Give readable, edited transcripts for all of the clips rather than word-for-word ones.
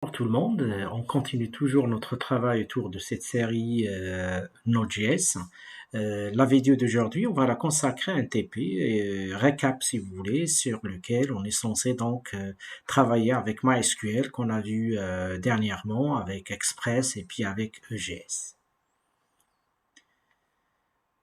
Bonjour tout le monde, on continue toujours notre travail autour de cette série Node.js. La vidéo d'aujourd'hui, on va la consacrer à un TP, récap si vous voulez, sur lequel on est censé donc travailler avec MySQL qu'on a vu dernièrement, avec Express et puis avec EGS.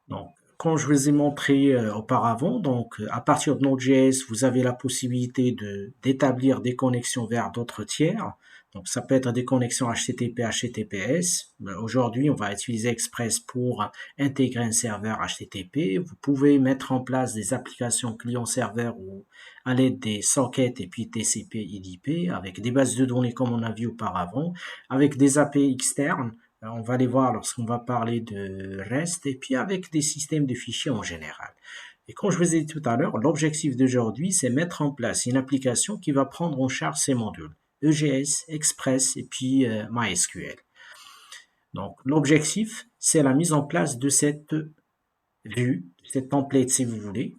Donc, comme je vous ai montré auparavant, donc à partir de Node.js, vous avez la possibilité d'établir des connexions vers d'autres tiers. Donc, ça peut être des connexions HTTP, HTTPS. Aujourd'hui, on va utiliser Express pour intégrer un serveur HTTP. Vous pouvez mettre en place des applications client-serveur ou à l'aide des sockets et puis TCP, IDP avec des bases de données comme on a vu auparavant, avec des API externes. On va les voir lorsqu'on va parler de REST et puis avec des systèmes de fichiers en général. Et comme je vous ai dit tout à l'heure, l'objectif d'aujourd'hui, c'est mettre en place une application qui va prendre en charge ces modules, EGS, Express et puis MySQL. Donc l'objectif, c'est la mise en place de cette vue, cette template si vous voulez,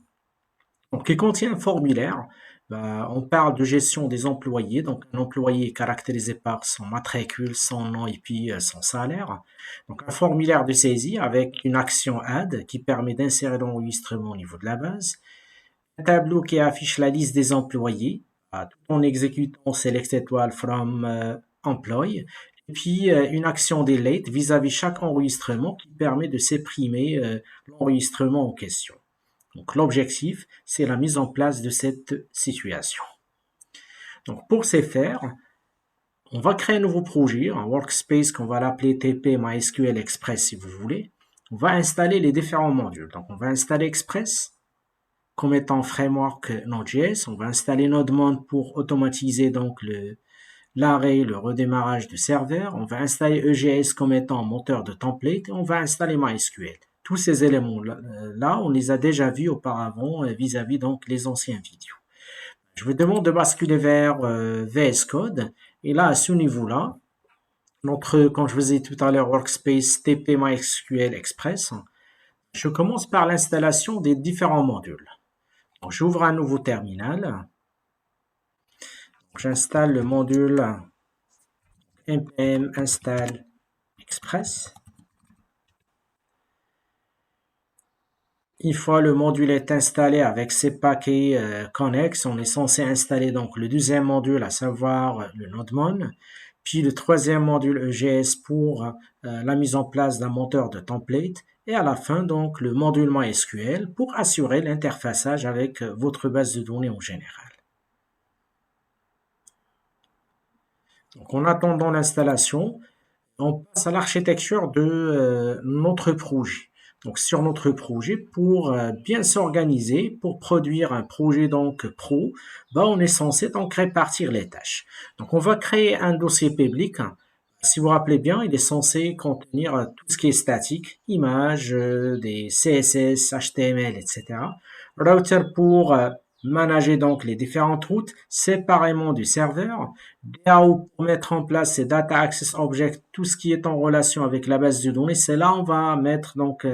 donc, qui contient un formulaire. On parle de gestion des employés. Donc, un employé est caractérisé par son matricule, son nom et puis son salaire. Donc, un formulaire de saisie avec une action add qui permet d'insérer l'enregistrement au niveau de la base. Un tableau qui affiche la liste des employés tout en exécutant select étoile from employee. Et puis, une action delete vis-à-vis chaque enregistrement qui permet de supprimer l'enregistrement en question. Donc l'objectif, c'est la mise en place de cette situation. Donc pour ce faire, on va créer un nouveau projet, un workspace qu'on va l'appeler TP MySQL Express si vous voulez. On va installer les différents modules. Donc on va installer Express comme étant framework Node.js. On va installer NodeMon pour automatiser donc l'arrêt, le redémarrage du serveur. On va installer EGS comme étant moteur de template et on va installer MySQL. Tous ces éléments-là, on les a déjà vus auparavant vis-à-vis donc les anciennes vidéos. Je vous demande de basculer vers VS Code. Et là, à ce niveau-là, comme je vous ai dit tout à l'heure, Workspace TP MySQL Express, je commence par l'installation des différents modules. Donc, j'ouvre un nouveau terminal. J'installe le module npm install express. Une fois le module est installé avec ses paquets connexes, on est censé installer donc le deuxième module, à savoir le NodeMon, puis le troisième module EGS pour la mise en place d'un moteur de template, et à la fin donc le module MySQL pour assurer l'interfaçage avec votre base de données en général. Donc en attendant l'installation, on passe à l'architecture de notre projet. Donc sur notre projet, pour bien s'organiser, pour produire un projet donc pro, on est censé donc répartir les tâches. Donc on va créer un dossier public. Si vous vous rappelez bien, il est censé contenir tout ce qui est statique, images, des CSS, HTML, etc. Router pour manager donc les différentes routes séparément du serveur. DAO pour mettre en place ces Data Access Object, tout ce qui est en relation avec la base de données. C'est là on va mettre donc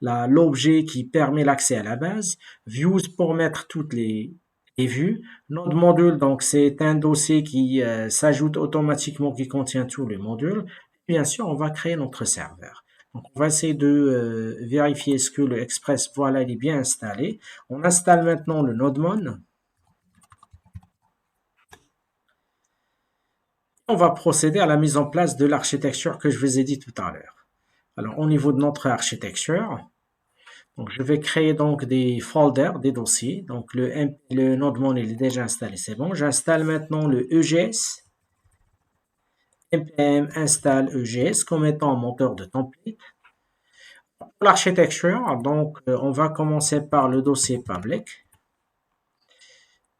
l'objet qui permet l'accès à la base. Views pour mettre toutes les vues. Node module, donc c'est un dossier qui s'ajoute automatiquement, qui contient tous les modules. Bien sûr, on va créer notre serveur. Donc, on va essayer de vérifier ce que le Express, voilà, il est bien installé. On installe maintenant le NodeMon. On va procéder à la mise en place de l'architecture que je vous ai dit tout à l'heure. Alors, au niveau de notre architecture, donc je vais créer donc des folders, des dossiers. Donc, le NodeMon, il est déjà installé, c'est bon. J'installe maintenant le EGS. npm install EGS comme étant un moteur de template. Pour l'architecture, donc on va commencer par le dossier public,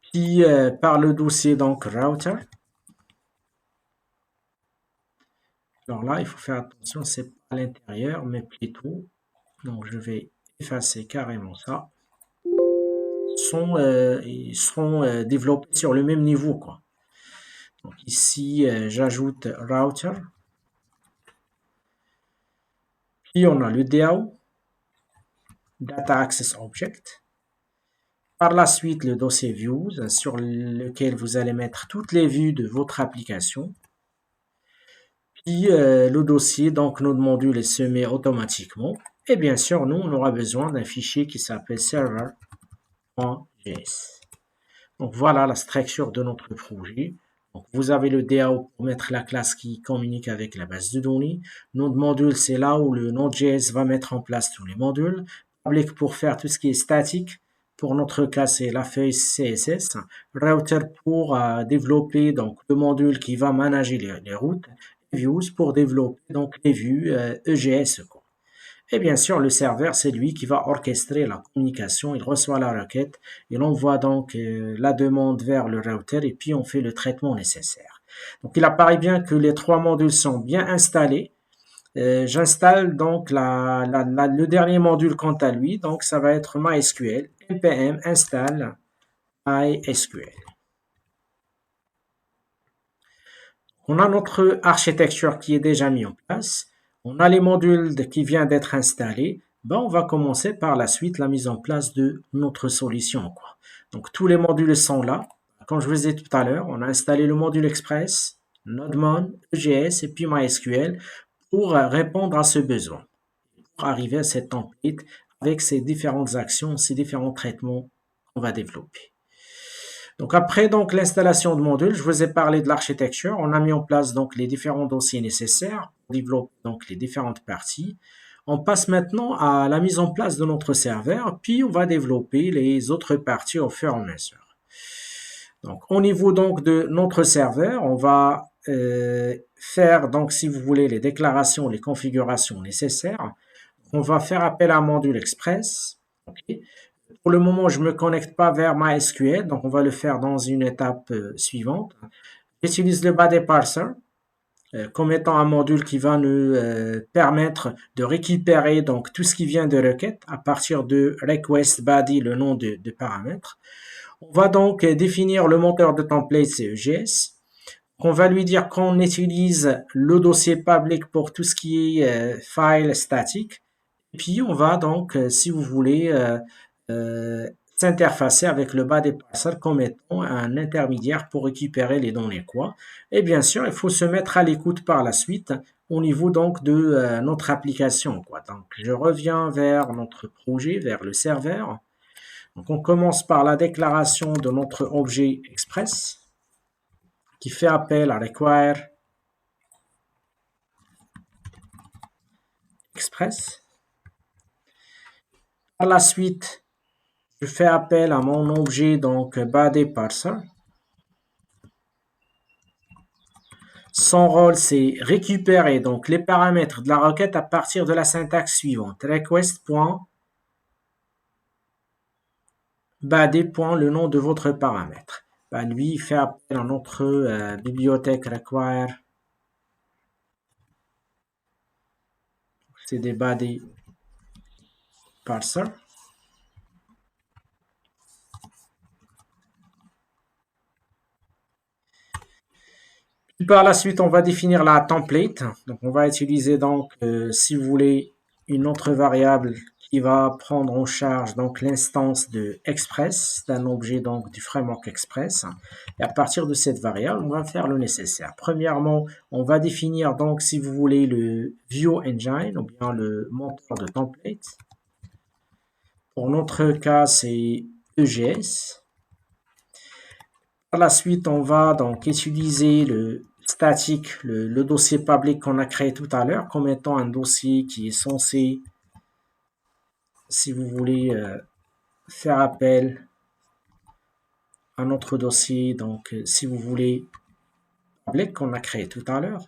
puis par le dossier donc router. Alors là, il faut faire attention, c'est pas à l'intérieur, mais plutôt. Donc je vais effacer carrément ça. Ils seront développés sur le même niveau, quoi. Donc ici, j'ajoute router. Puis on a le DAO, Data Access Object. Par la suite, le dossier Views sur lequel vous allez mettre toutes les vues de votre application. Puis le dossier, donc notre module est semé automatiquement. Et bien sûr, nous, on aura besoin d'un fichier qui s'appelle server.js. Donc voilà la structure de notre projet. Donc vous avez le DAO pour mettre la classe qui communique avec la base de données. Notre module, c'est là où le Node.js va mettre en place tous les modules. Public pour faire tout ce qui est statique. Pour notre cas, c'est la feuille CSS. Router pour développer donc le module qui va manager les routes. Views pour développer donc les vues EGS, quoi. Et bien sûr, le serveur, c'est lui qui va orchestrer la communication. Il reçoit la requête, il envoie donc la demande vers le router et puis on fait le traitement nécessaire. Donc il apparaît bien que les trois modules sont bien installés. J'installe donc le dernier module quant à lui. Donc ça va être MySQL. npm install MySQL. On a notre architecture qui est déjà mise en place. On a les modules qui viennent d'être installés. Ben, on va commencer par la suite la mise en place de notre solution, quoi. Donc tous les modules sont là. Comme je vous ai dit tout à l'heure, on a installé le module Express, NodeMon, EGS et puis MySQL pour répondre à ce besoin, pour arriver à cette template avec ces différentes actions, ces différents traitements qu'on va développer. Donc après donc l'installation de modules, je vous ai parlé de l'architecture. On a mis en place donc les différents dossiers nécessaires pour développer donc les différentes parties. On passe maintenant à la mise en place de notre serveur, puis on va développer les autres parties au fur et à mesure. Donc au niveau donc de notre serveur, on va faire donc si vous voulez les déclarations, les configurations nécessaires. On va faire appel à un module Express. Okay. Pour le moment, je ne me connecte pas vers MySQL, donc on va le faire dans une étape suivante. J'utilise le body parser comme étant un module qui va nous permettre de récupérer donc tout ce qui vient de requête à partir de request body, le nom de paramètre. On va donc définir le moteur de template CEGS. On va lui dire qu'on utilise le dossier public pour tout ce qui est file statique. Et puis on va donc, si vous voulez, s'interfacer avec le body parser comme étant un intermédiaire pour récupérer les données, quoi. Et bien sûr, il faut se mettre à l'écoute par la suite au niveau donc de notre application, quoi. Donc je reviens vers notre projet, vers le serveur. Donc on commence par la déclaration de notre objet express qui fait appel à require express. Par la suite, je fais appel à mon objet donc body parser. Son rôle, c'est récupérer donc les paramètres de la requête à partir de la syntaxe suivante. Request.body. Le nom de votre paramètre. Ben, lui, il fait appel à notre bibliothèque require. C'est des body parser. Par la suite, on va définir la template. Donc, on va utiliser donc, si vous voulez, une autre variable qui va prendre en charge donc l'instance de Express, d'un objet donc du framework Express. Et à partir de cette variable, on va faire le nécessaire. Premièrement, on va définir donc, si vous voulez, le View Engine ou bien le moteur de template. Pour notre cas, c'est EGS. Par la suite, on va donc utiliser le statique, le dossier public qu'on a créé tout à l'heure, comme étant un dossier qui est censé, si vous voulez, faire appel à notre dossier, donc si vous voulez, public qu'on a créé tout à l'heure.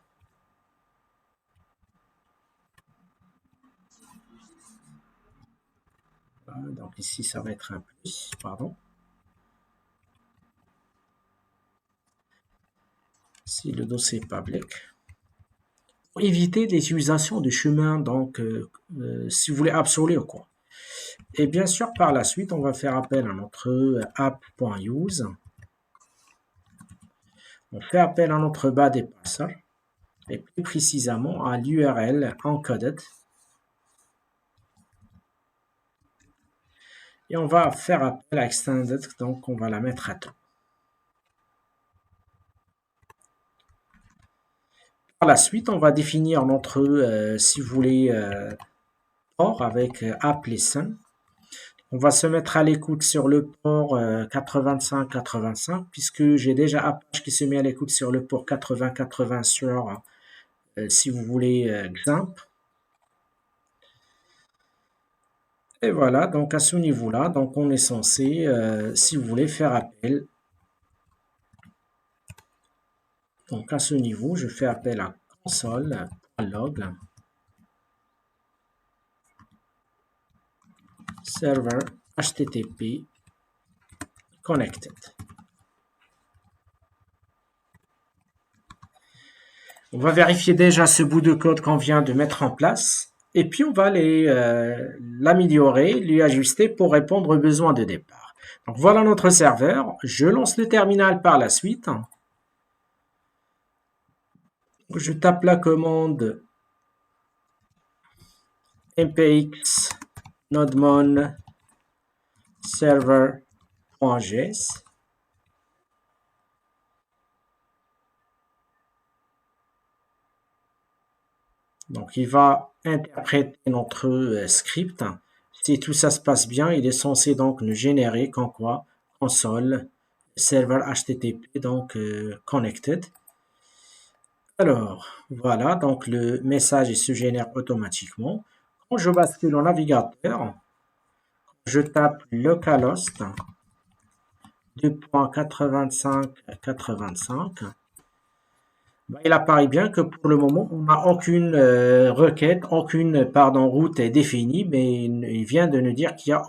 Donc ici, ça va être un plus, pardon. C'est le dossier public. Pour éviter les utilisations de chemin, donc si vous voulez absolu ou quoi. Et bien sûr, par la suite, on va faire appel à notre app.use. On fait appel à notre body parser et plus précisément à l'URL encoded. Et on va faire appel à extended, donc on va la mettre à true. Par la suite, on va définir notre, si vous voulez, port avec app listen. On va se mettre à l'écoute sur le port 85-85 puisque j'ai déjà Apache qui se met à l'écoute sur le port 80-80 sur, si vous voulez, XAMPP. Et voilà, donc à ce niveau-là, donc on est censé, si vous voulez, faire appel. Donc à ce niveau, je fais appel à console.log server HTTP connected. On va vérifier déjà ce bout de code qu'on vient de mettre en place et puis on va l'améliorer, lui ajuster pour répondre aux besoins de départ. Donc voilà notre serveur. Je lance le terminal par la suite. Je tape la commande npx nodemon server.js. Donc, il va interpréter notre script. Si tout ça se passe bien, il est censé donc nous générer comme quoi console server HTTP donc connected. Alors, voilà, donc le message il se génère automatiquement. Quand je bascule au navigateur, je tape localhost 2.85.85. Il apparaît bien que pour le moment, on n'a aucune requête, aucune route est définie, mais il vient de nous dire qu'il n'y a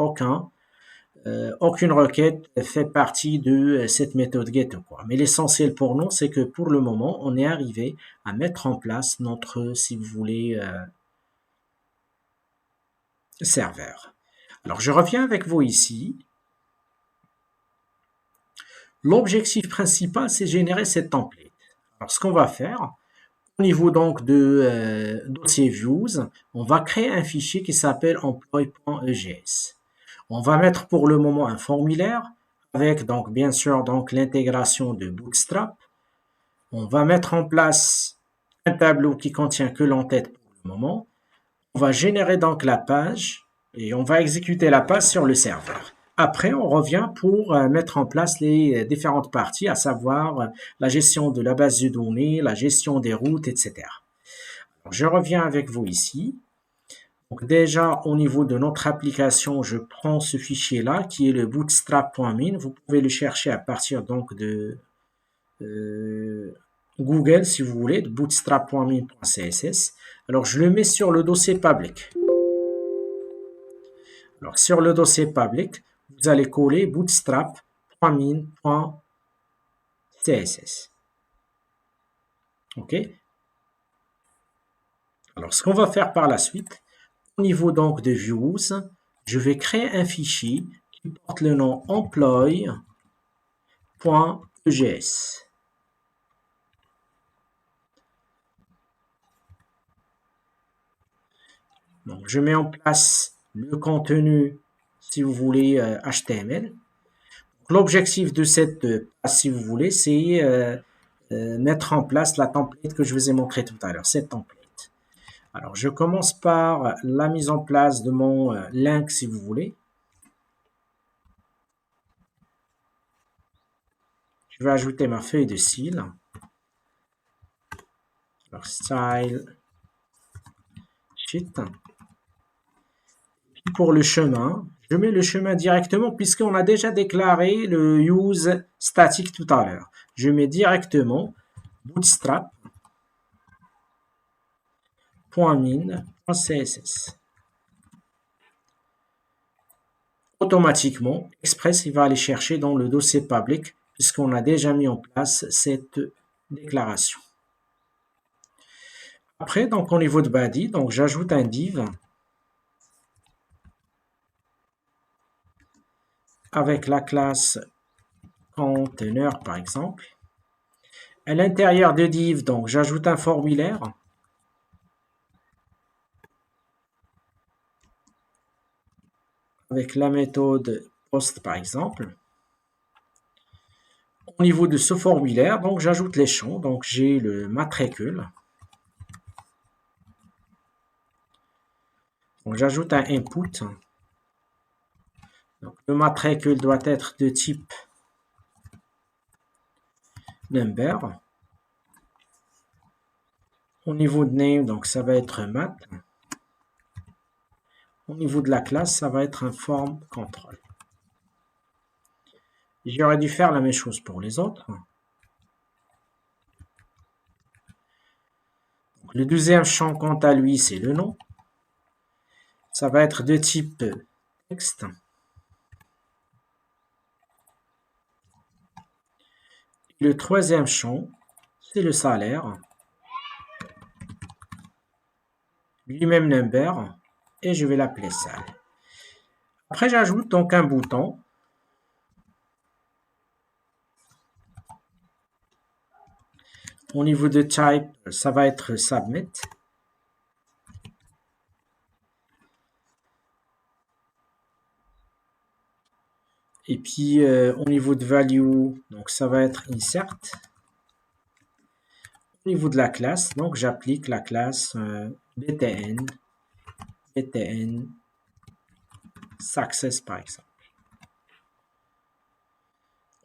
aucune requête fait partie de cette méthode get. Mais l'essentiel pour nous, c'est que pour le moment, on est arrivé à mettre en place notre, si vous voulez, serveur. Alors, je reviens avec vous ici. L'objectif principal, c'est générer cette template. Alors, ce qu'on va faire, au niveau donc de dossier views, on va créer un fichier qui s'appelle employee.egs. On va mettre pour le moment un formulaire avec donc bien sûr donc l'intégration de Bootstrap. On va mettre en place un tableau qui contient que l'entête pour le moment. On va générer donc la page et on va exécuter la page sur le serveur. Après, on revient pour mettre en place les différentes parties, à savoir la gestion de la base de données, la gestion des routes, etc. Alors, je reviens avec vous ici. Donc déjà, au niveau de notre application, je prends ce fichier-là qui est le bootstrap.min. Vous pouvez le chercher à partir donc de Google, si vous voulez, de bootstrap.min.css. Alors, je le mets sur le dossier public. Alors, sur le dossier public, vous allez coller bootstrap.min.css. OK? Alors, ce qu'on va faire par la suite, au niveau donc de views, je vais créer un fichier qui porte le nom employee.egs. Donc, je mets en place le contenu, si vous voulez, HTML. L'objectif de cette page, si vous voulez, c'est mettre en place la template que je vous ai montré tout à l'heure, cette template. Alors, je commence par la mise en place de mon link, si vous voulez. Je vais ajouter ma feuille de style. Alors, style sheet. Pour le chemin, je mets le chemin directement puisqu'on a déjà déclaré le use statique tout à l'heure. Je mets directement bootstrap.min.css. Automatiquement, Express il va aller chercher dans le dossier public puisqu'on a déjà mis en place cette déclaration. Après, donc au niveau de body, donc j'ajoute un div avec la classe container par exemple. À l'intérieur de div, donc j'ajoute un formulaire. Avec la méthode post par exemple. Au niveau de ce formulaire, donc j'ajoute les champs, donc j'ai le matricule. Donc, j'ajoute un input. Donc, le matricule doit être de type number. Au niveau de name, donc ça va être math. Au niveau de la classe, ça va être un form control. J'aurais dû faire la même chose pour les autres. Donc, le deuxième champ, quant à lui, c'est le nom. Ça va être de type texte. Le troisième champ, c'est le salaire. Lui-même number. Et je vais l'appeler sal. Après, j'ajoute donc un bouton. Au niveau de type, ça va être submit. Et puis, au niveau de value, donc ça va être insert. Au niveau de la classe, donc j'applique la classe btn success par exemple.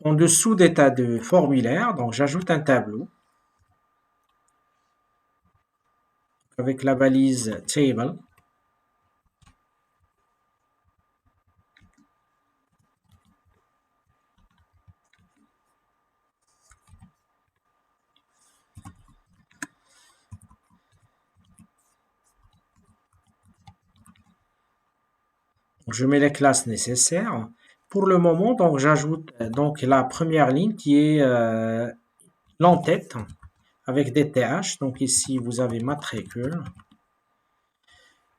En dessous d'état de formulaire, donc j'ajoute un tableau avec la balise table. Je mets les classes nécessaires. Pour le moment, donc j'ajoute donc la première ligne qui est l'entête avec des th. Donc ici, vous avez matricule.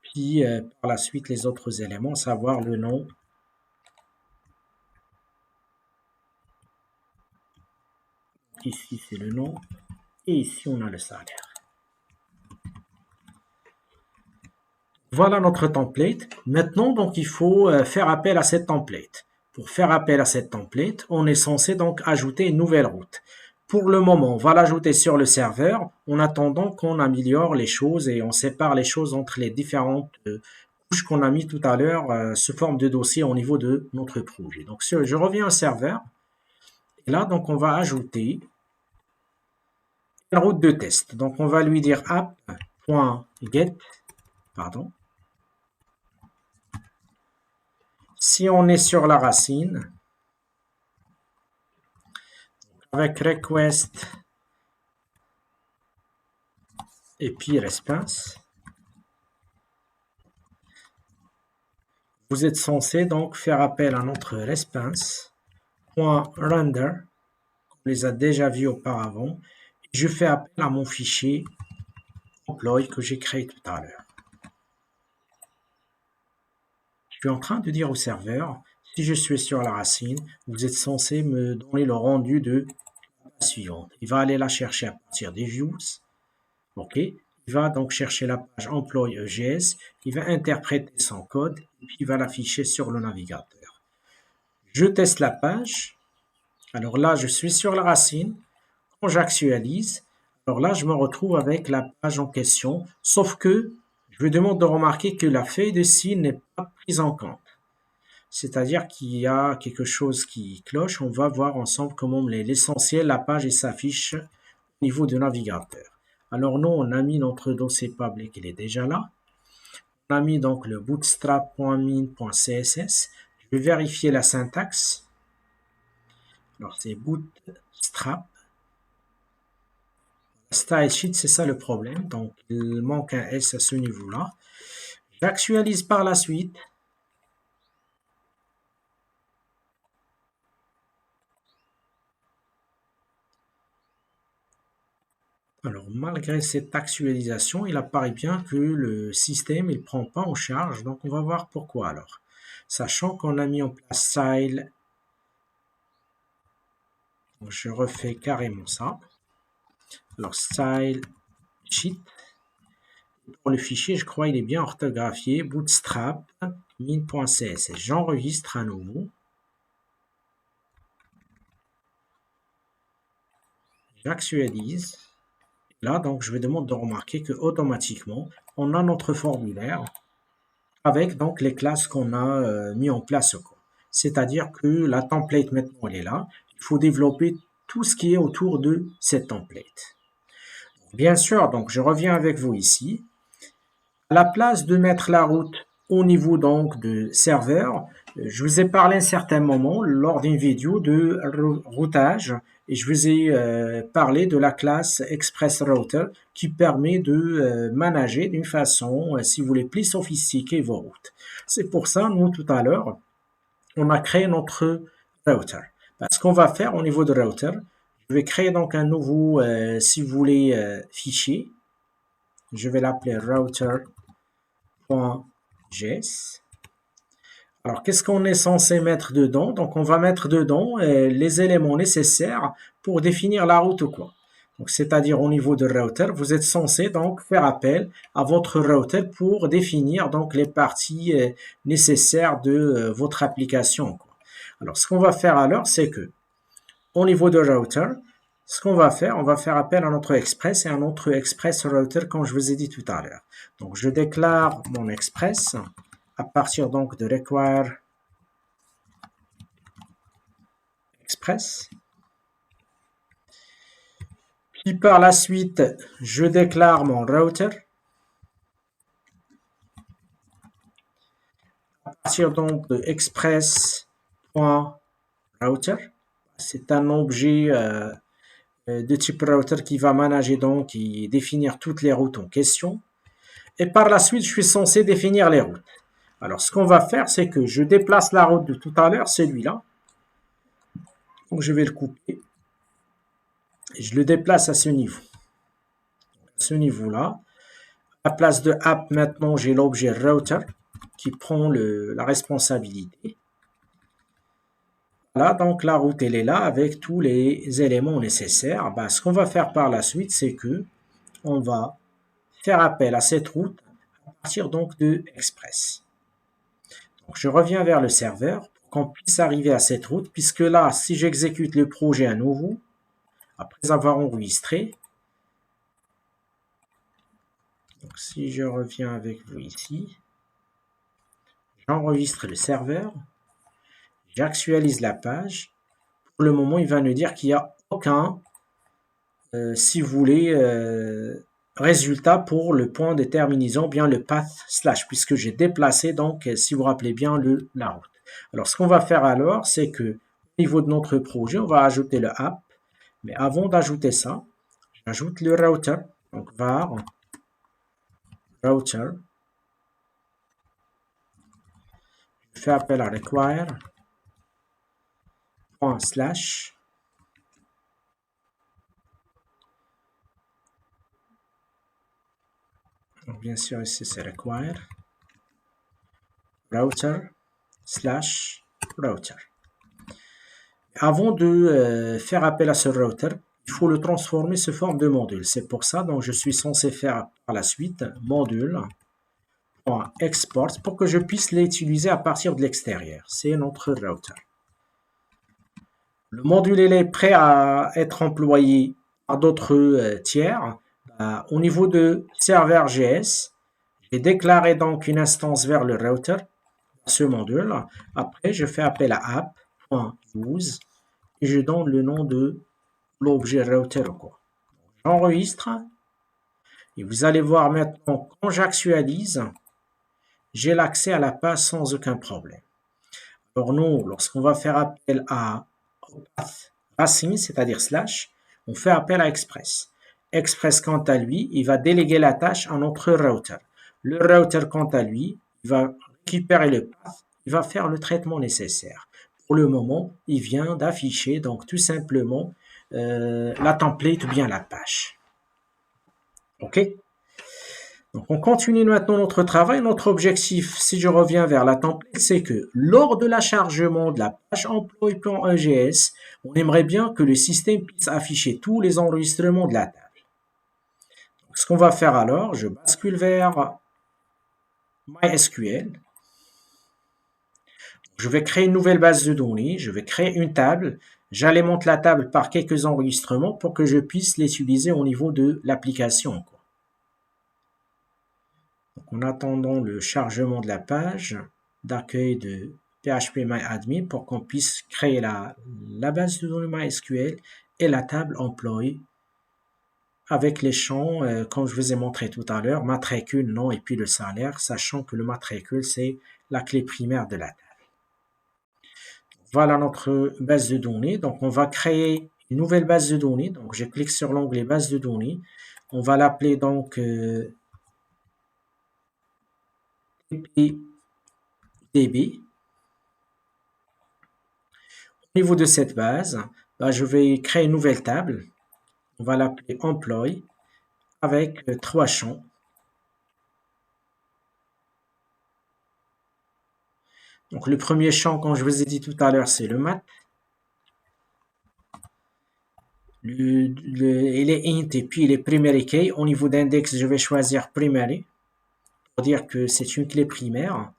Puis par la suite, les autres éléments, savoir le nom. Ici, c'est le nom. Et ici, on a le salaire. Voilà notre template. Maintenant, donc, il faut faire appel à cette template. Pour faire appel à cette template, on est censé donc ajouter une nouvelle route. Pour le moment, on va l'ajouter sur le serveur en attendant qu'on améliore les choses et on sépare les choses entre les différentes couches qu'on a mis tout à l'heure sous forme de dossier au niveau de notre projet. Donc, je reviens au serveur. Et là, donc, on va ajouter une route de test. Donc, on va lui dire app.get, pardon. Si on est sur la racine, avec request et puis response, vous êtes censé donc faire appel à notre response.render, on les a déjà vus auparavant. Je fais appel à mon fichier employee que j'ai créé tout à l'heure. Je suis en train de dire au serveur, si je suis sur la racine, vous êtes censé me donner le rendu de la suivante. Il va aller la chercher à partir des views. OK. Il va donc chercher la page employee EGS. Il va interpréter son code et puis il va l'afficher sur le navigateur. Je teste la page. Alors là, je suis sur la racine. Quand j'actualise, alors là, je me retrouve avec la page en question. Sauf que je vous demande de remarquer que la feuille de style n'est pas prise en compte. C'est-à-dire qu'il y a quelque chose qui cloche. On va voir ensemble comment l'essentiel, la page s'affiche au niveau du navigateur. Alors nous, on a mis notre dossier public, il est déjà là. On a mis donc le bootstrap.min.css. Je vais vérifier la syntaxe. Alors c'est bootstrap. Style sheet, c'est ça le problème. Donc il manque un S à ce niveau-là. J'actualise par la suite. Alors, malgré cette actualisation, il apparaît bien que le système il prend pas en charge. Donc, on va voir pourquoi alors. Sachant qu'on a mis en place style, donc je refais carrément ça. Alors, style sheet. Pour le fichier, je crois il est bien orthographié. Bootstrap min.css. J'enregistre à nouveau. J'actualise. Là, donc, je vais demander de remarquer que automatiquement, on a notre formulaire avec donc les classes qu'on a mis en place, quoi. C'est-à-dire que la template maintenant elle est là. Il faut développer tout ce qui est autour de cette template. Bien sûr, donc je reviens avec vous ici. À la place de mettre la route au niveau donc de serveur, je vous ai parlé à un certain moment lors d'une vidéo de routage et je vous ai parlé de la classe Express Router qui permet de manager d'une façon, si vous voulez, plus sophistiquée vos routes. C'est pour ça, nous, tout à l'heure, on a créé notre router. Ce qu'on va faire au niveau de router, je vais créer donc un nouveau, si vous voulez, fichier. Je vais l'appeler router.js. Alors, qu'est-ce qu'on est censé mettre dedans? Donc, on va mettre dedans les éléments nécessaires pour définir la route ou quoi. Donc, c'est-à-dire au niveau de router, vous êtes censé donc faire appel à votre router pour définir donc les parties nécessaires de votre application, quoi. Alors, ce qu'on va faire alors, c'est que au niveau de router, ce qu'on va faire, on va faire appel à notre express et à notre express router comme je vous ai dit tout à l'heure. Donc, je déclare mon express à partir donc de require express. Puis par la suite, je déclare mon router. À partir donc de express.router. C'est un objet de type router qui va manager donc et définir toutes les routes en question. Et par la suite, je suis censé définir les routes. Alors, ce qu'on va faire, c'est que je déplace la route de tout à l'heure, celui-là. Donc, je vais le couper. Et je le déplace à ce niveau. À ce niveau-là. À la place de app, maintenant, j'ai l'objet router qui prend la responsabilité. Voilà, donc la route, elle est là avec tous les éléments nécessaires. Ce qu'on va faire par la suite, c'est que on va faire appel à cette route à partir donc de Express. Donc, je reviens vers le serveur pour qu'on puisse arriver à cette route, puisque là, si j'exécute le projet à nouveau, après avoir enregistré, donc si je reviens avec vous ici, j'enregistre le serveur, j'actualise la page. Pour le moment, il va nous dire qu'il n'y a aucun, si vous voulez, résultat pour le point de terminaison, bien le path slash, puisque j'ai déplacé, donc, si vous vous rappelez bien, la route. Alors, ce qu'on va faire alors, c'est que au niveau de notre projet, on va ajouter le app. Mais avant d'ajouter ça, j'ajoute le router. Donc, var router. Je fais appel à require .slash. Donc, bien sûr, ici, c'est require router slash router. Avant de faire appel à ce router, il faut le transformer sous forme de module. C'est pour ça donc je suis censé faire par la suite module.export pour que je puisse l'utiliser à partir de l'extérieur. C'est notre router. Le module il est prêt à être employé par d'autres tiers. Au niveau de serveur JS, j'ai déclaré donc une instance vers le router, ce module. Après, je fais appel à app.use et je donne le nom de l'objet router. J'enregistre et vous allez voir maintenant quand j'actualise, j'ai l'accès à la page sans aucun problème. Alors nous, lorsqu'on va faire appel à path racine, c'est-à-dire slash, on fait appel à Express. Express, quant à lui, il va déléguer la tâche à notre router. Le router, quant à lui, il va récupérer le path, il va faire le traitement nécessaire. Pour le moment, il vient d'afficher donc tout simplement la template ou bien la page. OK? Donc, on continue maintenant notre travail. Notre objectif, si je reviens vers la template, c'est que lors de l'achargement de la page employee.EGS, on aimerait bien que le système puisse afficher tous les enregistrements de la table. Donc, ce qu'on va faire alors, je bascule vers MySQL. Je vais créer une nouvelle base de données, je vais créer une table, j'alimente la table par quelques enregistrements pour que je puisse les utiliser au niveau de l'application. En attendant le chargement de la page d'accueil de PHP MyAdmin pour qu'on puisse créer la base de données MySQL et la table employée avec les champs, comme je vous ai montré tout à l'heure, matricule, nom et puis le salaire, sachant que le matricule, c'est la clé primaire de la table. Voilà notre base de données. Donc, on va créer une nouvelle base de données. Donc, je clique sur l'onglet base de données. On va l'appeler donc TPDB. Au niveau de cette base, je vais créer une nouvelle table. On va l'appeler Employee avec 3 champs. Donc, le premier champ, comme je vous ai dit tout à l'heure, c'est le math. Il est int et puis il est primary key. Au niveau d'index, je vais choisir primary pour dire que c'est une clé primaire.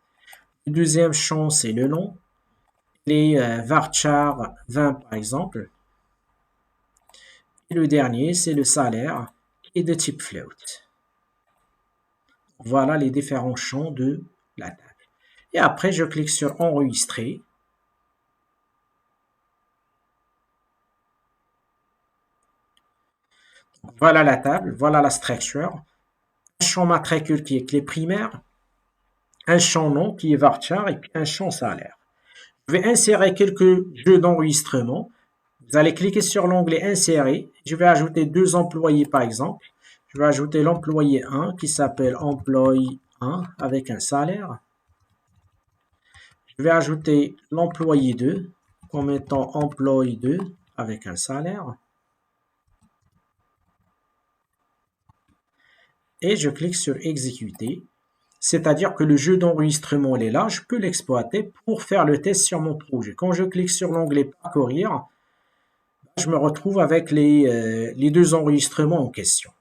Le deuxième champ, c'est le nom. Les varchar 20 par exemple. Et le dernier, c'est le salaire qui est de type float. Voilà les différents champs de la table. Et après, je clique sur enregistrer. Voilà la table, voilà la structure. Un champ matricule qui est clé primaire, un champ nom qui est varchar et puis un champ salaire. Je vais insérer quelques jeux d'enregistrement. Vous allez cliquer sur l'onglet insérer. Je vais ajouter 2 employés par exemple. Je vais ajouter l'employé 1 qui s'appelle employé 1 avec un salaire. Je vais ajouter l'employé 2 en mettant employé 2 avec un salaire. Et je clique sur exécuter. C'est-à-dire que le jeu d'enregistrement est là, je peux l'exploiter pour faire le test sur mon projet. Quand je clique sur l'onglet parcourir, je me retrouve avec les 2 enregistrements en question.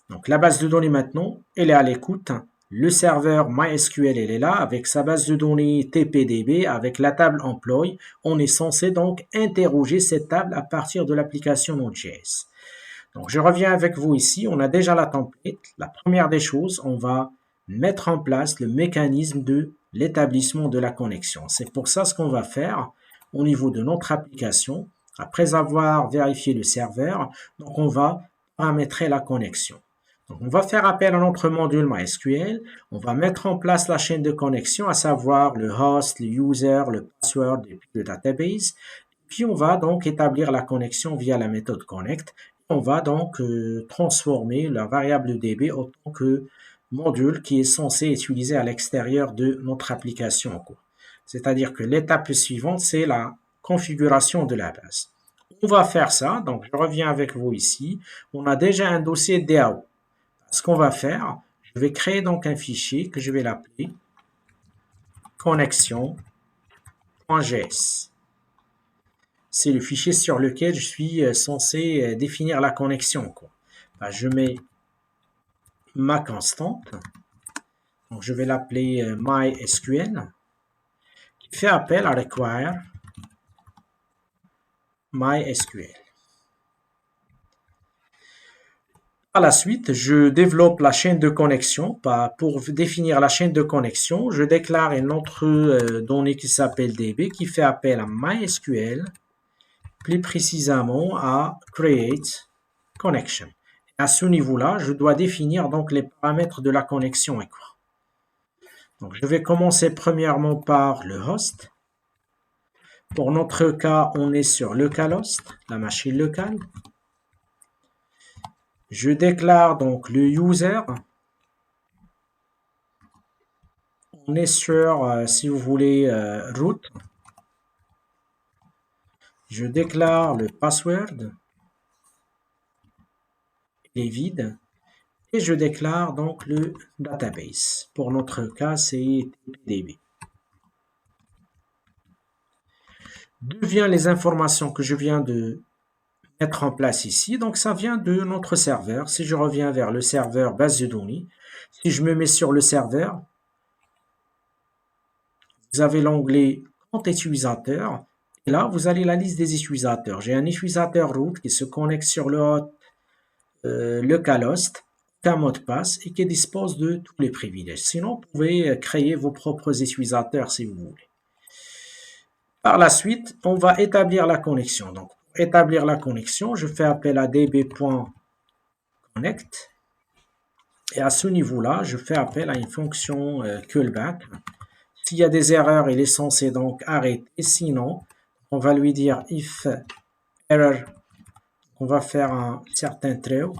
Donc la base de données maintenant, elle est à l'écoute. Le serveur MySQL, elle est là avec sa base de données TPDB, avec la table employee. On est censé donc interroger cette table à partir de l'application Node.js. Donc je reviens avec vous ici, on a déjà la template. La première des choses, on va mettre en place le mécanisme de l'établissement de la connexion. C'est pour ça ce qu'on va faire au niveau de notre application. Après avoir vérifié le serveur, donc on va paramétrer la connexion. Donc on va faire appel à notre module MySQL, on va mettre en place la chaîne de connexion, à savoir le host, le user, le password et puis le database. Puis on va donc établir la connexion via la méthode connect. On va donc transformer la variable DB en tant que module qui est censé être utilisé à l'extérieur de notre application en cours. C'est-à-dire que l'étape suivante, c'est la configuration de la base. On va faire ça, donc je reviens avec vous ici. On a déjà un dossier DAO. Ce qu'on va faire, je vais créer donc un fichier que je vais l'appeler connexion.js. C'est le fichier sur lequel je suis censé définir la connexion. Je mets ma constante. Donc, je vais l'appeler MySQL, qui fait appel à require MySQL. Par la suite, je développe la chaîne de connexion. Pour définir la chaîne de connexion, je déclare une autre donnée qui s'appelle DB, qui fait appel à MySQL, plus précisément à create connection. À ce niveau-là, je dois définir donc les paramètres de la connexion. Donc, je vais commencer premièrement par le host. Pour notre cas, on est sur localhost, la machine locale. Je déclare donc le user. On est sur, si vous voulez, root. Je déclare le password. Il est vide. Et je déclare donc le database. Pour notre cas, c'est TPDB. D'où viennent les informations que je viens de mettre en place ici? Donc ça vient de notre serveur. Si je reviens vers le serveur base de données, si je me mets sur le serveur, vous avez l'onglet compte utilisateur. Et là, vous avez la liste des utilisateurs. J'ai un utilisateur root qui se connecte sur le hôte localhost. un mot de passe et qui dispose de tous les privilèges. Sinon, vous pouvez créer vos propres utilisateurs si vous voulez. Par la suite, on va établir la connexion. Donc, pour établir la connexion, je fais appel à db.connect et à ce niveau-là, je fais appel à une fonction callback. S'il y a des erreurs, il est censé donc arrêter. Sinon, on va lui dire if error. On va faire un certain true.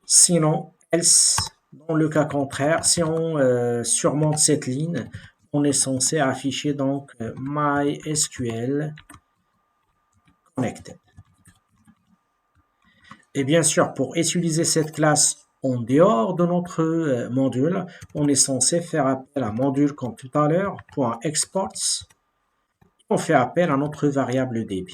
Sinon, else, dans le cas contraire, si on surmonte cette ligne, on est censé afficher donc MySQL connected. Et bien sûr, pour utiliser cette classe en dehors de notre module, on est censé faire appel à un module comme tout à l'heure, .exports. On fait appel à notre variable db.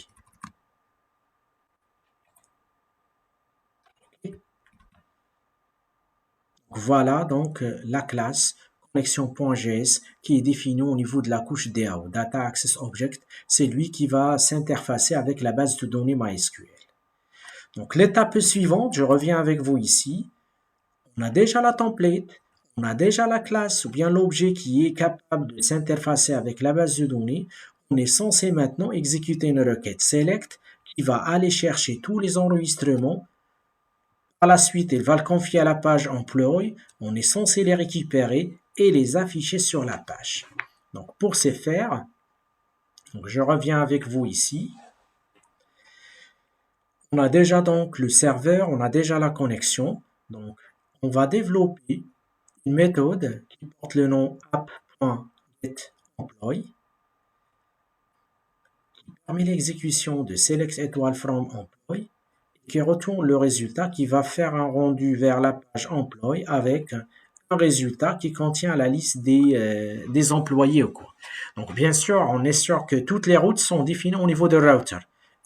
Voilà donc la classe connexion.js qui est définie au niveau de la couche DAO, Data Access Object. C'est lui qui va s'interfacer avec la base de données MySQL. Donc l'étape suivante, je reviens avec vous ici. On a déjà la template, on a déjà la classe ou bien l'objet qui est capable de s'interfacer avec la base de données. On est censé maintenant exécuter une requête select qui va aller chercher tous les enregistrements. Par la suite, il va le confier à la page employee. On est censé les récupérer et les afficher sur la page. Donc pour ce faire, donc je reviens avec vous ici. On a déjà donc le serveur, on a déjà la connexion. Donc on va développer une méthode qui porte le nom app.getEmployee qui permet l'exécution de select étoile from employee qui retourne le résultat qui va faire un rendu vers la page employee avec un résultat qui contient la liste des employés ou quoi. Donc bien sûr, on est sûr que toutes les routes sont définies au niveau de router.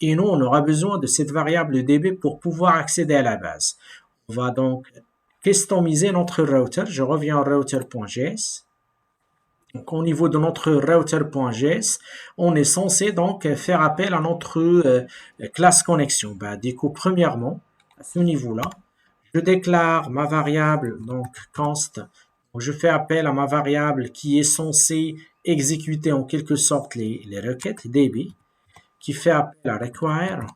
Et nous, on aura besoin de cette variable db pour pouvoir accéder à la base. On va donc customiser notre router. Je reviens au router.js. Donc, au niveau de notre router.js, on est censé donc faire appel à notre classe connexion. Du coup, premièrement, à ce niveau-là, je déclare ma variable, donc const. Donc, je fais appel à ma variable qui est censée exécuter en quelque sorte les requêtes db, qui fait appel à require.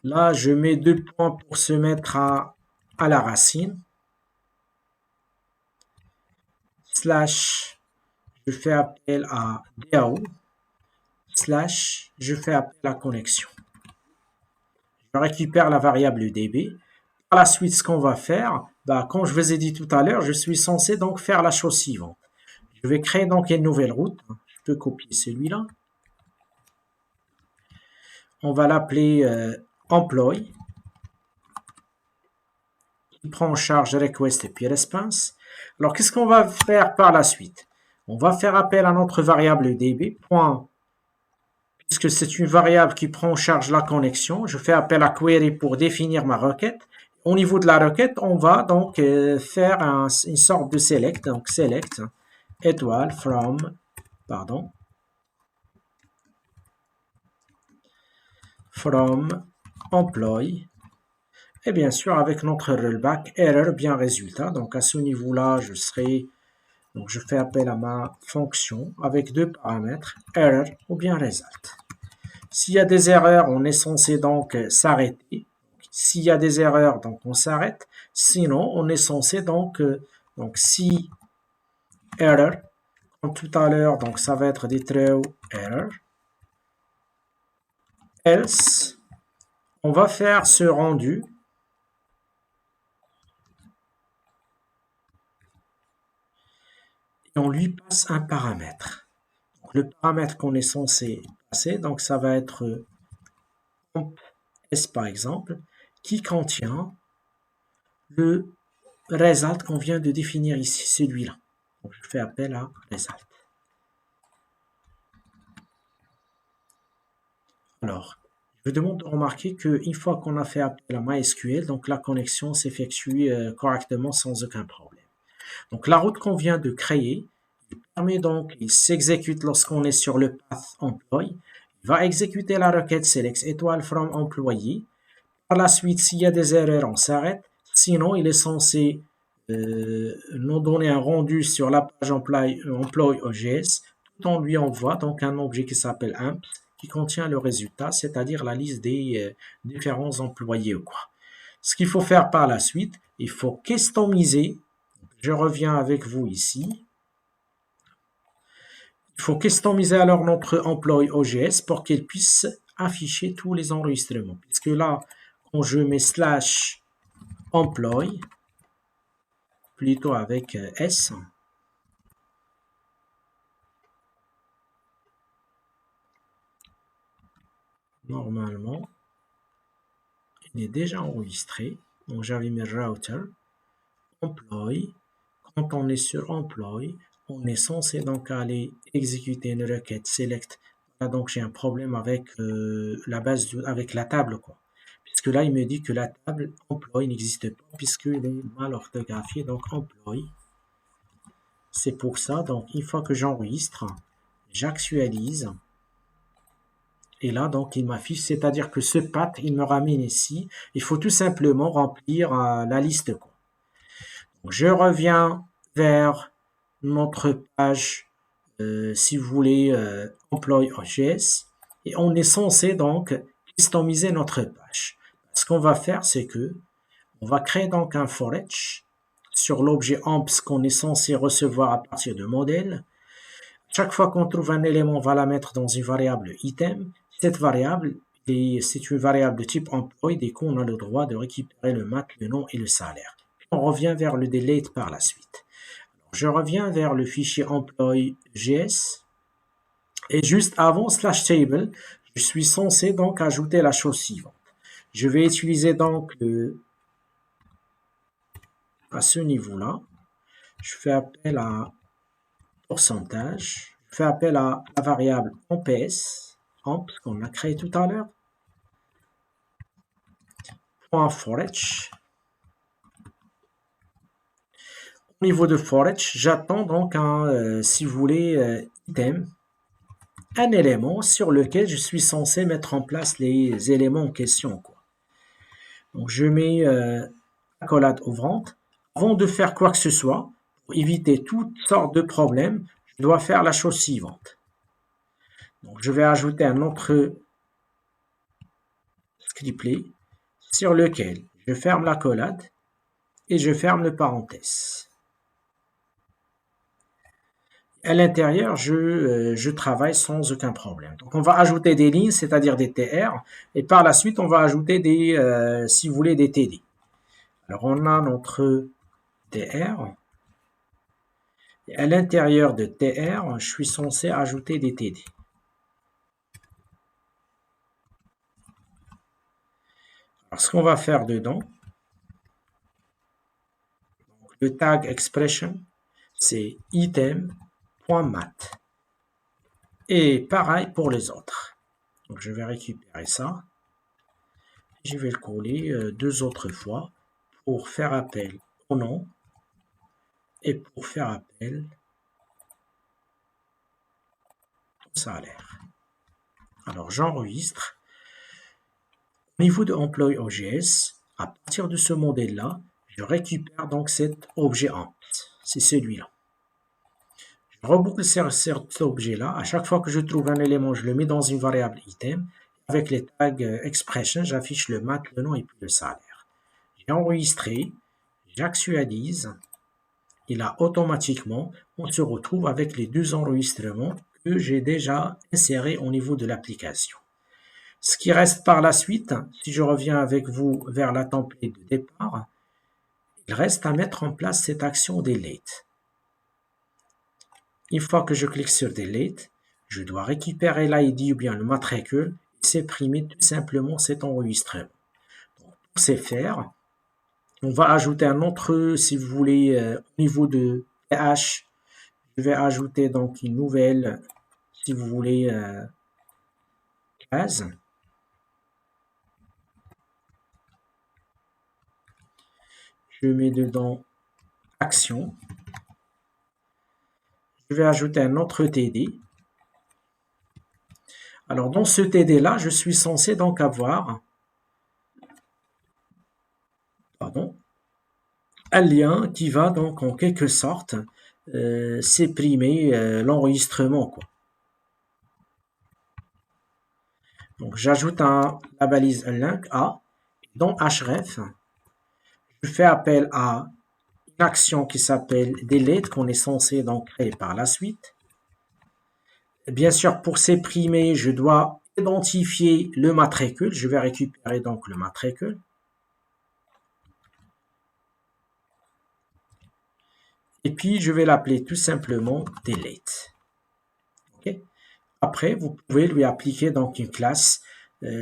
Là, je mets 2 points pour se mettre à la racine. Slash, je fais appel à DAO. Slash, je fais appel à connexion. Je récupère la variable db. Par la suite, ce qu'on va faire, comme je vous ai dit tout à l'heure, je suis censé donc faire la chose suivante. Je vais créer donc une nouvelle route. Je peux copier celui-là. On va l'appeler employee. Il prend en charge request et puis response. Alors, qu'est-ce qu'on va faire par la suite? On va faire appel à notre variable db. Puisque c'est une variable qui prend en charge la connexion, je fais appel à query pour définir ma requête. Au niveau de la requête, on va donc faire une sorte de select. Donc, select étoile from, from employee. Et bien sûr, avec notre rollback, error bien résultat. Donc, à ce niveau-là, donc je fais appel à ma fonction avec deux paramètres, error ou bien result. S'il y a des erreurs, on est censé donc s'arrêter. S'il y a des erreurs, donc on s'arrête. Sinon, on est censé donc si error, comme tout à l'heure, donc ça va être des true error. Else, on va faire ce rendu. Et on lui passe un paramètre. Donc, le paramètre qu'on est censé passer, donc ça va être s par exemple, qui contient le result qu'on vient de définir ici, celui-là. Donc, je fais appel à result. Alors, je demande de remarquer qu'une fois qu'on a fait appel à MySQL, donc la connexion s'effectue correctement sans aucun problème. Donc, la route qu'on vient de créer permet donc, il s'exécute lorsqu'on est sur le path employee. Il va exécuter la requête select étoile from employee. Par la suite, s'il y a des erreurs, on s'arrête. Sinon, il est censé nous donner un rendu sur la page employee.js tout en lui envoie donc un objet qui s'appelle imp qui contient le résultat, c'est-à-dire la liste des différents employés ou quoi. Ce qu'il faut faire par la suite, il faut customiser. Je reviens avec vous ici. Il faut customiser alors notre employee OGS pour qu'il puisse afficher tous les enregistrements. Puisque là, quand je mets slash employee, plutôt avec S, normalement, il est déjà enregistré. Donc j'avais mis router, employee. Quand on est sur employee, on est censé donc aller exécuter une requête select. Là, donc j'ai un problème avec la base, avec la table, quoi. Puisque là, il me dit que la table employee n'existe pas puisqu'il est mal orthographié, donc employee. C'est pour ça, donc une fois que j'enregistre, j'actualise. Et là, donc, il m'affiche, c'est-à-dire que ce path, il me ramène ici. Il faut tout simplement remplir la liste, quoi. Donc, je reviens vers notre page, si vous voulez, employee.js. Et on est censé donc customiser notre page. Ce qu'on va faire, c'est que on va créer donc un for each sur l'objet amps qu'on est censé recevoir à partir de modèle. Chaque fois qu'on trouve un élément, on va la mettre dans une variable item. Cette variable, c'est une variable de type employee, et qu'on a le droit de récupérer le mat, le nom et le salaire. On revient vers le delete par la suite. Je reviens vers le fichier employee.js et juste avant slash table, je suis censé donc ajouter la chose suivante. Je vais utiliser donc à ce niveau-là, je fais appel à pourcentage, je fais appel à la variable amps, amp qu'on a créé tout à l'heure, point for each. Au niveau de for each, j'attends donc un, si vous voulez, item, un élément sur lequel je suis censé mettre en place les éléments en question, quoi. Donc je mets accolade ouvrante. Avant de faire quoi que ce soit, pour éviter toutes sortes de problèmes, je dois faire la chose suivante. Donc je vais ajouter un autre scriptlet sur lequel je ferme l'accolade et je ferme le parenthèse. À l'intérieur, je travaille sans aucun problème. Donc on va ajouter des lignes, c'est-à-dire des TR, et par la suite on va ajouter des, si vous voulez, des TD. Alors on a notre TR, et à l'intérieur de TR, je suis censé ajouter des TD. Alors ce qu'on va faire dedans, le tag expression, c'est item.mat. Et pareil pour les autres. Donc je vais récupérer ça. Je vais le coller deux autres fois pour faire appel au nom et pour faire appel au salaire. Alors j'enregistre. Au niveau de employee.js, à partir de ce modèle-là, je récupère donc cet objet amp. C'est celui-là. Je reboucle sur cet objet-là. À chaque fois que je trouve un élément, je le mets dans une variable item. Avec les tags expression, j'affiche le mat, le nom et puis le salaire. J'ai enregistré, j'actualise. Et là, automatiquement, on se retrouve avec les deux enregistrements que j'ai déjà insérés au niveau de l'application. Ce qui reste par la suite, si je reviens avec vous vers la template de départ, il reste à mettre en place cette action delete. Une fois que je clique sur delete, je dois récupérer l'ID ou bien le matricule et supprimer tout simplement cet enregistrement. Donc, pour ce faire, on va ajouter un autre, si vous voulez, au niveau de PH, je vais ajouter donc une nouvelle, si vous voulez, case. Je mets dedans action. je vais ajouter un autre TD. Alors, dans ce TD-là, je suis censé donc avoir un lien qui va donc en quelque sorte supprimer l'enregistrement, quoi. Donc, j'ajoute la balise link A. Dans href, je fais appel à une action qui s'appelle delete qu'on est censé donc créer par la suite. Bien sûr, pour supprimer, je dois identifier le matricule. Je vais récupérer donc le matricule. Et puis, je vais l'appeler tout simplement delete. Okay. Après, vous pouvez lui appliquer donc une classe,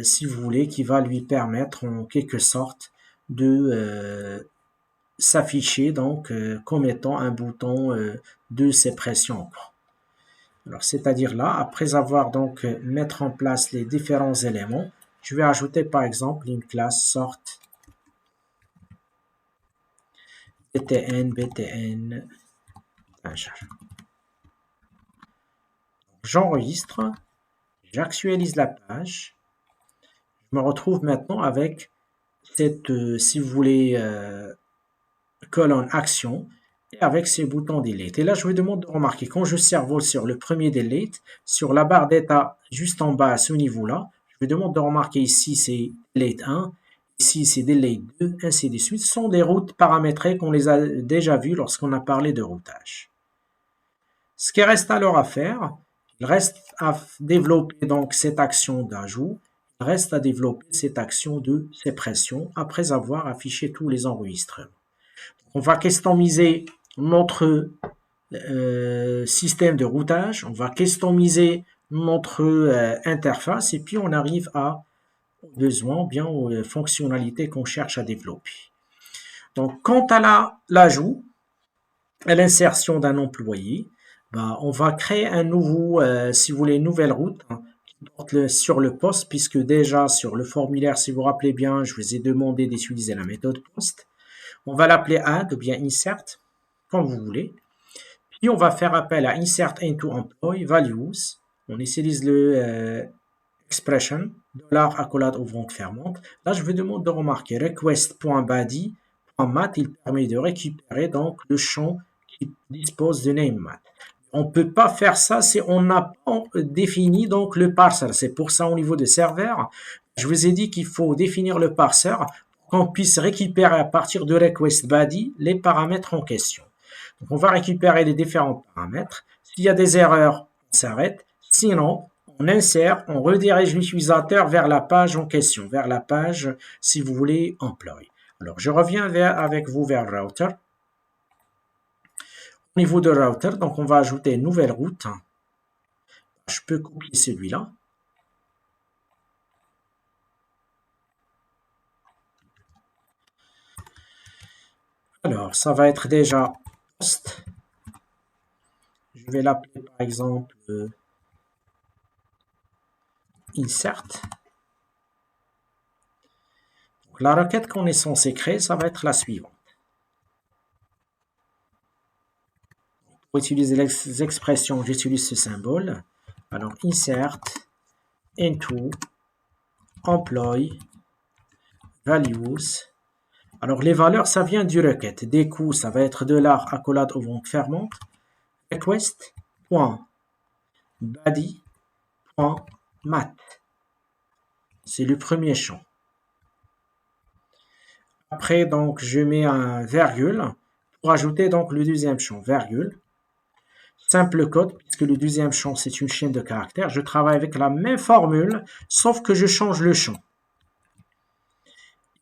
si vous voulez, qui va lui permettre en quelque sorte de s'afficher donc comme étant un bouton de suppression. Alors, c'est-à-dire là, après avoir donc mettre en place les différents éléments, je vais ajouter par exemple une classe sort btn. J'enregistre, j'actualise la page. Je me retrouve maintenant avec cette, si vous voulez, colonne action et avec ces boutons delete. Et là, je vous demande de remarquer, quand je servole sur le premier delete, sur la barre d'état juste en bas à ce niveau-là, je vous demande de remarquer ici c'est delete 1, ici c'est delete 2, ainsi de suite. Ce sont des routes paramétrées qu'on les a déjà vues lorsqu'on a parlé de routage. Ce qui reste alors à faire, il reste à développer donc cette action d'ajout, il reste à développer cette action de suppression après avoir affiché tous les enregistrements. On va customiser notre système de routage, on va customiser notre interface et puis on arrive aux besoins, bien aux fonctionnalités qu'on cherche à développer. Donc, quant à l'ajout, à l'insertion d'un employé, on va créer un nouveau, si vous voulez, une nouvelle route qui porte sur le poste, puisque déjà sur le formulaire, si vous vous rappelez bien, je vous ai demandé d'utiliser la méthode post. On va l'appeler add ou bien insert, comme vous voulez. Puis on va faire appel à insert into employee values. On utilise le expression $accolade ouvrante fermante. Là, je vous demande de remarquer request.body.mat, il permet de récupérer donc le champ qui dispose de namemat. On ne peut pas faire ça si on n'a pas défini donc le parser. C'est pour ça au niveau de serveur, je vous ai dit qu'il faut définir le parser pour qu'on puisse récupérer à partir de request body les paramètres en question. Donc on va récupérer les différents paramètres. S'il y a des erreurs, on s'arrête. Sinon, on insère, on redirige l'utilisateur vers la page en question, vers la page, si vous voulez, employee. Alors, je reviens avec vous vers router. Au niveau de router, donc on va ajouter une nouvelle route. Je peux copier celui-là. Alors, ça va être déjà post. Je vais l'appeler par exemple insert. Donc, la requête qu'on est censé créer, ça va être la suivante. Pour utiliser les expressions, j'utilise ce symbole. Alors, insert into employee values. Alors, les valeurs, ça vient du requête. Des coûts, ça va être $accolade ouvrante fermante. Request.body.mat. C'est le premier champ. Après, donc, je mets un virgule pour ajouter donc le deuxième champ, virgule. Simple code, puisque le deuxième champ, c'est une chaîne de caractères. Je travaille avec la même formule, sauf que je change le champ.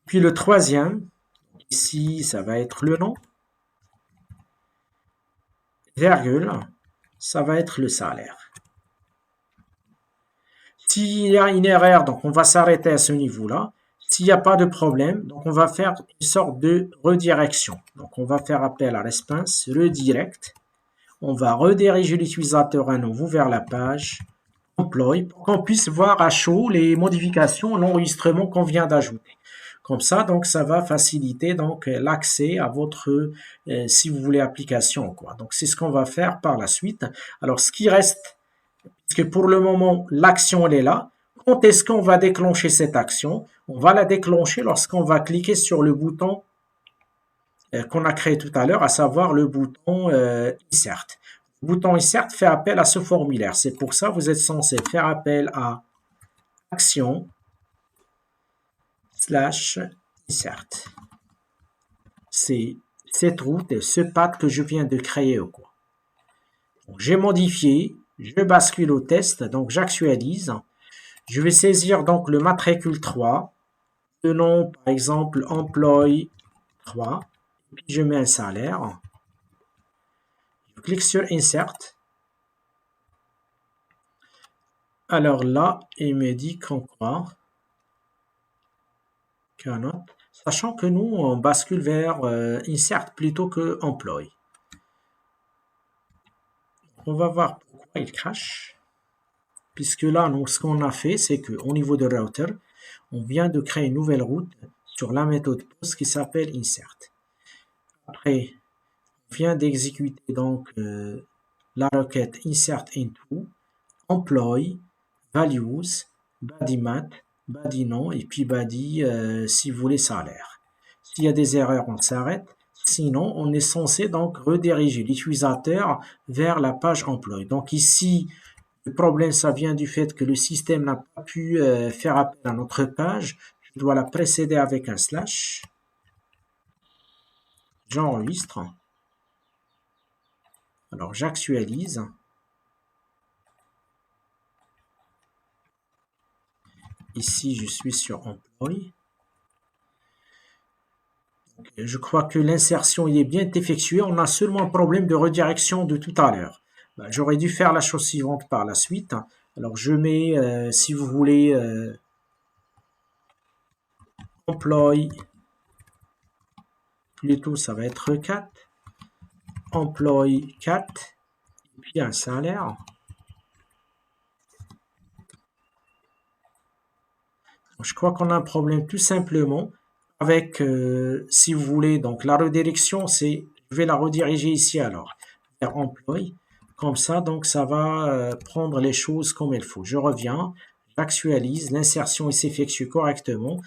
Puis le troisième, ici, ça va être le nom. Virgule, ça va être le salaire. S'il y a une erreur, donc on va s'arrêter à ce niveau-là. S'il n'y a pas de problème, donc on va faire une sorte de redirection. Donc on va faire appel à response redirect. On va rediriger l'utilisateur à nouveau vers la page employee pour qu'on puisse voir à chaud les modifications, l'enregistrement qu'on vient d'ajouter. Comme ça, donc, ça va faciliter donc l'accès à votre, si vous voulez, application, quoi. Donc, c'est ce qu'on va faire par la suite. Alors, ce qui reste, parce que pour le moment, l'action, elle est là. Quand est-ce qu'on va déclencher cette action? On va la déclencher lorsqu'on va cliquer sur le bouton qu'on a créé tout à l'heure, à savoir le bouton Insert. Le bouton Insert fait appel à ce formulaire. C'est pour ça que vous êtes censé faire appel à action slash insert. C'est cette route, ce path que je viens de créer. J'ai modifié, je bascule au test, donc j'actualise. Je vais saisir donc le matricule 3, le nom par exemple employé 3, puis je mets un salaire. Je clique sur Insert. Alors là, il me dit qu'on croit. Cannot. Sachant que nous, on bascule vers Insert plutôt que Employé. On va voir pourquoi il crache. Puisque là, nous, ce qu'on a fait, c'est qu'au niveau de router, on vient de créer une nouvelle route sur la méthode POST qui s'appelle Insert. Après, on vient d'exécuter donc la requête Insert into, Employee, Values, body mat, body nom et puis body si vous voulez salaire. S'il y a des erreurs, on s'arrête. Sinon, on est censé donc rediriger l'utilisateur vers la page employé. Donc ici, le problème, ça vient du fait que le système n'a pas pu faire appel à notre page. Je dois la précéder avec un slash. J'enregistre. Alors, j'actualise. Ici, je suis sur Employé. Je crois que l'insertion est bien effectuée. On a seulement un problème de redirection de tout à l'heure. J'aurais dû faire la chose suivante par la suite. Alors, je mets, si vous voulez, employé, plutôt ça va être 4. Employé 4, et puis un salaire. Je crois qu'on a un problème tout simplement avec, si vous voulez, donc la redirection, c'est, je vais la rediriger ici alors, vers employé. Comme ça, donc ça va prendre les choses comme il faut. Je reviens, j'actualise, l'insertion s'effectue correctement.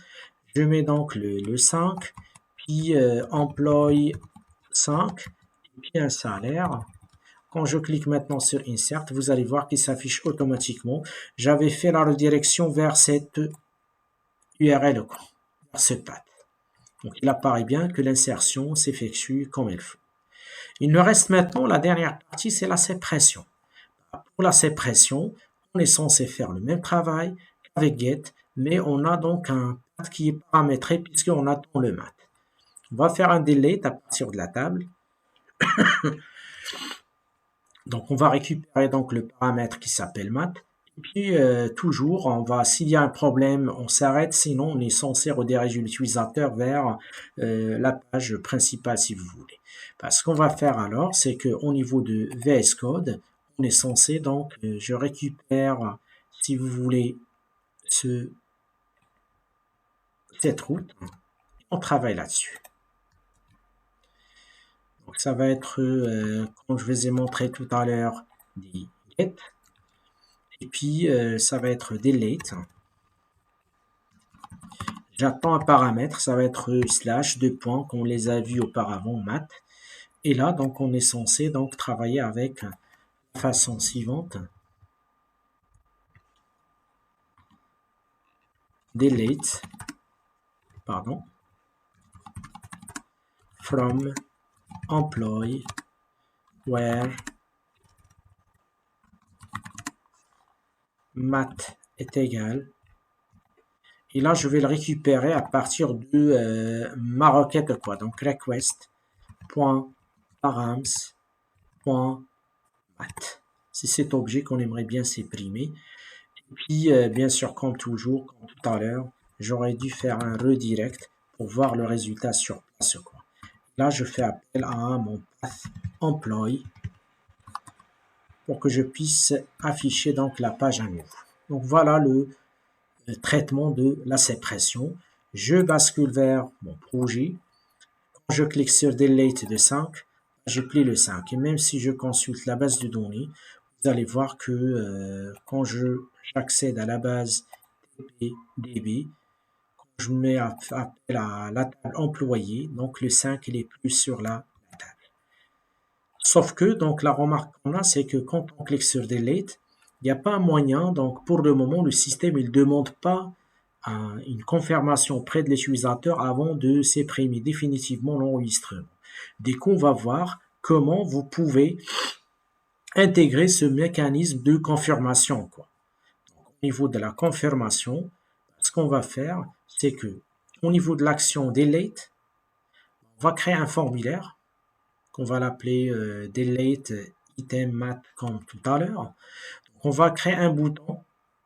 Je mets donc le 5, puis employé 5, et puis un salaire. Quand je clique maintenant sur Insert, vous allez voir qu'il s'affiche automatiquement. J'avais fait la redirection vers cette URL, vers ce path. Donc il apparaît bien que l'insertion s'effectue comme il faut. Il nous reste maintenant la dernière partie, c'est la sépression. Pour la sépression, on est censé faire le même travail qu'avec get, mais on a donc un path qui est paramétré puisqu'on attend le mat. On va faire un delete à partir de la table. Donc on va récupérer donc le paramètre qui s'appelle mat. Et puis toujours, s'il y a un problème, on s'arrête, sinon on est censé rediriger l'utilisateur vers la page principale si vous voulez. Ce qu'on va faire alors, c'est qu'au niveau de VS Code, on est censé donc, je récupère, si vous voulez, cette route, on travaille là-dessus. Donc ça va être, comme je vous ai montré tout à l'heure, des get. Et puis, ça va être delete. J'attends un paramètre, ça va être slash, 2 points, qu'on les a vus auparavant, mat. Et là, donc, on est censé donc travailler avec la façon suivante. Delete, pardon, from employee where mat est égal. Et là, je vais le récupérer à partir de ma requête, donc request.params.mat. C'est cet objet qu'on aimerait bien supprimer. Et puis, bien sûr, comme toujours, comme tout à l'heure, j'aurais dû faire un redirect pour voir le résultat sur place. Là, je fais appel à mon path employee pour que je puisse afficher donc la page à nouveau. Donc voilà le traitement de la sépression. je bascule vers mon projet. Quand je clique sur Delete de 5, je plie le 5. Et même si je consulte la base de données, vous allez voir que quand j'accède à la base DB, je mets appel à la table employé, donc le 5 il est plus sur la table. Sauf que donc la remarque qu'on a, c'est que quand on clique sur Delete, il n'y a pas un moyen, donc pour le moment le système il ne demande pas une confirmation auprès de l'utilisateur avant de supprimer définitivement l'enregistrement. Dès qu'on va voir comment vous pouvez intégrer ce mécanisme de confirmation, quoi. Au niveau de la confirmation, ce qu'on va faire, c'est que au niveau de l'action Delete, on va créer un formulaire qu'on va l'appeler Delete Item Mat comme tout à l'heure. On va créer un bouton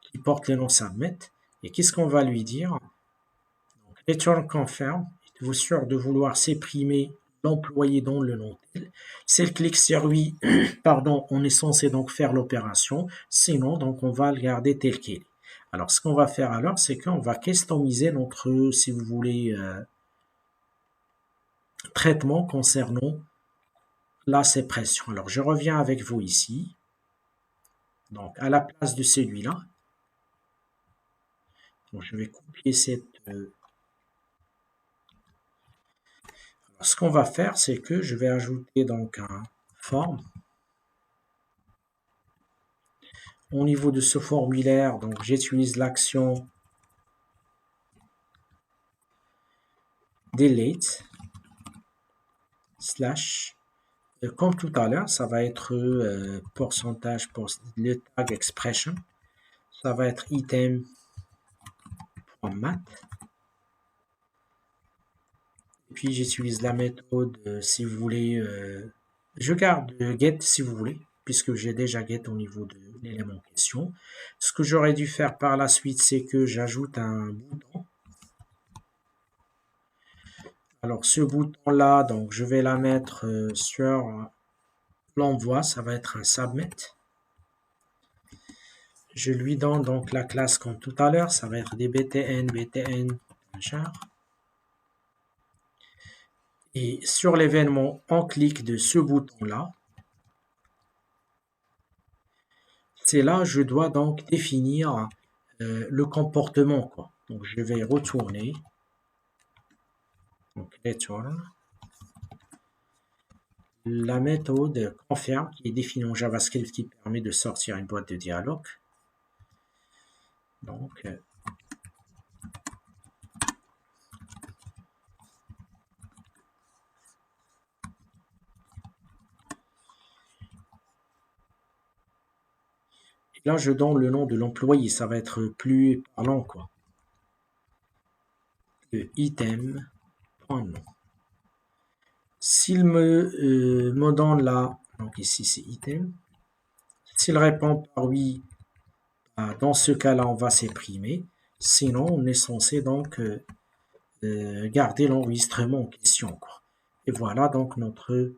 qui porte le nom Submit. Et qu'est-ce qu'on va lui dire? Donc, Return Confirm. Êtes-vous sûr de vouloir supprimer l'employé dans le nom tel? S'il clique sur oui, pardon, on est censé donc faire l'opération. Sinon, donc on va le garder tel qu'il est. Alors, ce qu'on va faire alors, c'est qu'on va customiser notre, si vous voulez, traitement concernant la suppression. Alors, je reviens avec vous ici. Donc, à la place de celui-là, donc, je vais copier cette... ce qu'on va faire, c'est que je vais ajouter donc un form. Au niveau de ce formulaire, donc j'utilise l'action delete slash comme tout à l'heure, ça va être pourcentage pour le tag expression. Ça va être item.mat. Et puis j'utilise la méthode, si vous voulez, je garde get si vous voulez, puisque j'ai déjà get au niveau de l'élément en question. Ce que j'aurais dû faire par la suite, c'est que j'ajoute un bouton. Alors ce bouton-là, donc je vais la mettre sur l'envoi, ça va être un submit. Je lui donne donc la classe comme tout à l'heure, ça va être des btn char. Et sur l'événement, on clique de ce bouton-là. C'est là je dois donc définir le comportement, quoi. Donc je vais retourner. Donc return. La méthode confirm qui est définie en JavaScript qui permet de sortir une boîte de dialogue. Donc là, je donne le nom de l'employé, ça va être plus parlant, quoi. Le item.nom. S'il me donne là, donc ici c'est item, s'il répond par oui, dans ce cas-là, on va supprimer. Sinon, on est censé donc garder l'enregistrement en question, quoi. Et voilà donc notre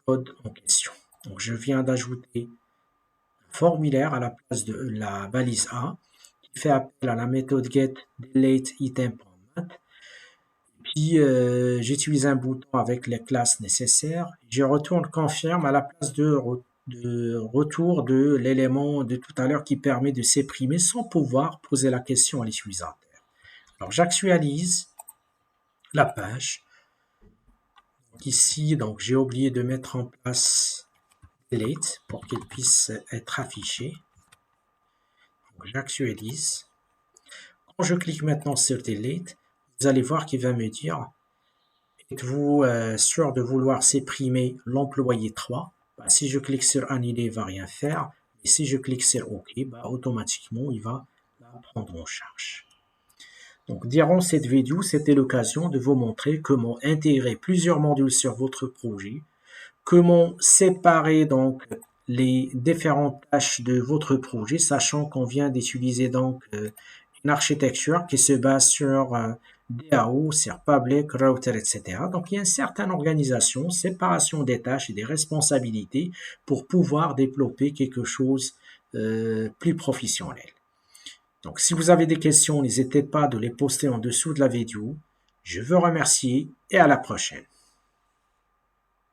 code en question. Donc, je viens d'ajouter un formulaire à la place de la balise A qui fait appel à la méthode getDeleteItem.mat. Puis, j'utilise un bouton avec les classes nécessaires. Je retourne confirme à la place de retour de l'élément de tout à l'heure qui permet de supprimer sans pouvoir poser la question à l'utilisateur. Alors, j'actualise la page. Donc, ici, donc, j'ai oublié de mettre en place delete pour qu'il puisse être affiché. J'actualise. Quand je clique maintenant sur delete, vous allez voir qu'il va me dire êtes-vous sûr de vouloir supprimer l'employé 3? Si je clique sur annuler, il ne va rien faire. Et si je clique sur OK, automatiquement, il va la prendre en charge. Donc, durant cette vidéo, c'était l'occasion de vous montrer comment intégrer plusieurs modules sur votre projet, comment séparer donc les différentes tâches de votre projet, sachant qu'on vient d'utiliser donc une architecture qui se base sur DAO, sur public, router, etc. Donc, il y a une certaine organisation, séparation des tâches et des responsabilités pour pouvoir développer quelque chose plus professionnel. Donc, si vous avez des questions, n'hésitez pas de les poster en dessous de la vidéo. Je vous remercie et à la prochaine.